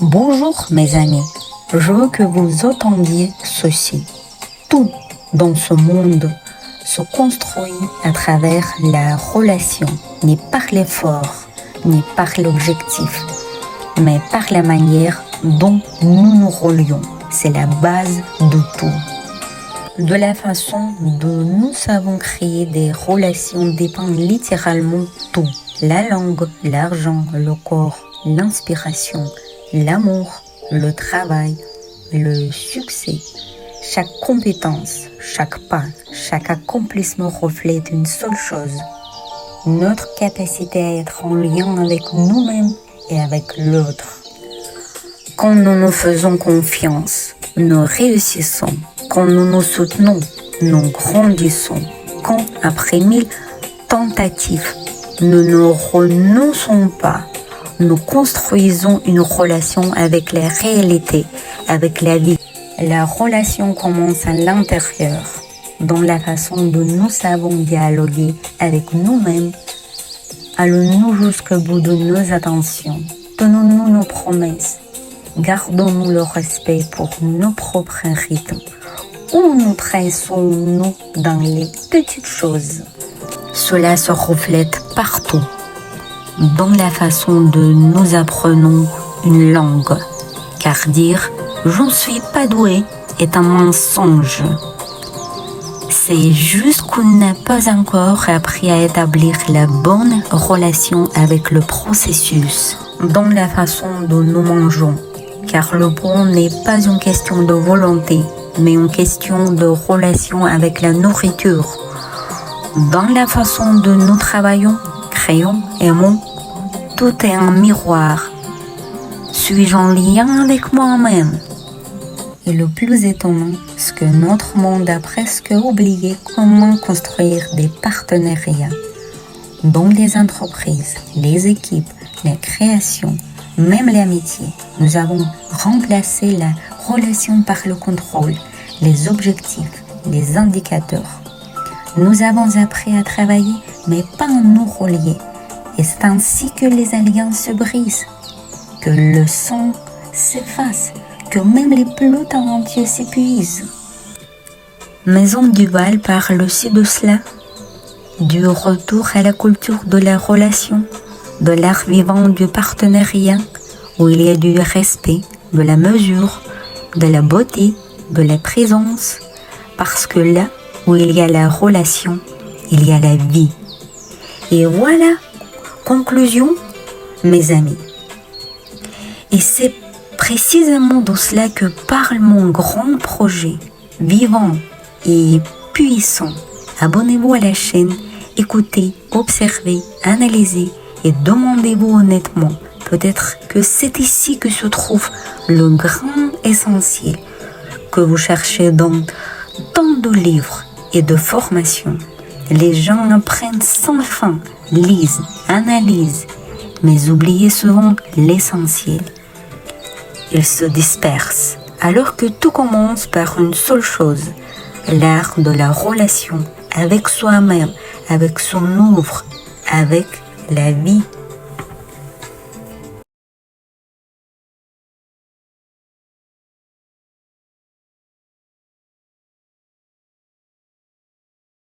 Bonjour mes amis, je veux que vous entendiez ceci. Tout dans ce monde se construit à travers la relation, ni par l'effort, ni par l'objectif, mais par la manière dont nous nous relions. C'est la base de tout. De la façon dont nous savons créer des relations dépend littéralement tout. La langue, l'argent, le corps, l'inspiration, l'amour, le travail, le succès. Chaque compétence, chaque pas, chaque accomplissement reflète une seule chose. Notre capacité à être en lien avec nous-mêmes et avec l'autre. Quand nous nous faisons confiance, nous réussissons. Quand nous nous soutenons, nous grandissons. Quand, après 1000 tentatives, nous ne renonçons pas, nous construisons une relation avec la réalité, avec la vie. La relation commence à l'intérieur, dans la façon dont nous savons dialoguer avec nous-mêmes. Allons-nous jusqu'au bout de nos intentions? Tenons-nous nos promesses? Gardons-nous le respect pour nos propres rythmes? Ou nous trahissons-nous dans les petites choses? Cela se reflète partout, dans la façon dont nous apprenons une langue. Car dire « je ne suis pas doué » est un mensonge. C'est juste qu'on n'a pas encore appris à établir la bonne relation avec le processus, dans la façon dont nous mangeons. Car le bon n'est pas une question de volonté, mais une question de relation avec la nourriture. Dans la façon dont nous travaillons, créons, aimons, tout est un miroir. Suis-je en lien avec moi-même? Et le plus étonnant, c'est que notre monde a presque oublié comment construire des partenariats. Dans les entreprises, les équipes, la création, même l'amitié, nous avons remplacé la relation par le contrôle, les objectifs, les indicateurs. Nous avons appris à travailler, mais pas à nous relier. Et c'est ainsi que les alliances se brisent, que le sang s'efface, que même les plus talentueux s'épuisent. Maison Duval parle aussi de cela, du retour à la culture de la relation, de l'art vivant du partenariat, où il y a du respect, de la mesure, de la beauté, de la présence, parce que là où il y a la relation, il y a la vie. Et voilà, conclusion, mes amis. Et c'est précisément de cela que parle mon grand projet, vivant et puissant. Abonnez-vous à la chaîne, écoutez, observez, analysez et demandez-vous honnêtement. Peut-être que c'est ici que se trouve le grand essentiel que vous cherchez dans tant de livres et de formations. Les gens apprennent sans fin, lisent, analysent, mais oublient souvent l'essentiel. Ils se dispersent, alors que tout commence par une seule chose, l'art de la relation avec soi-même, avec son œuvre, avec la vie.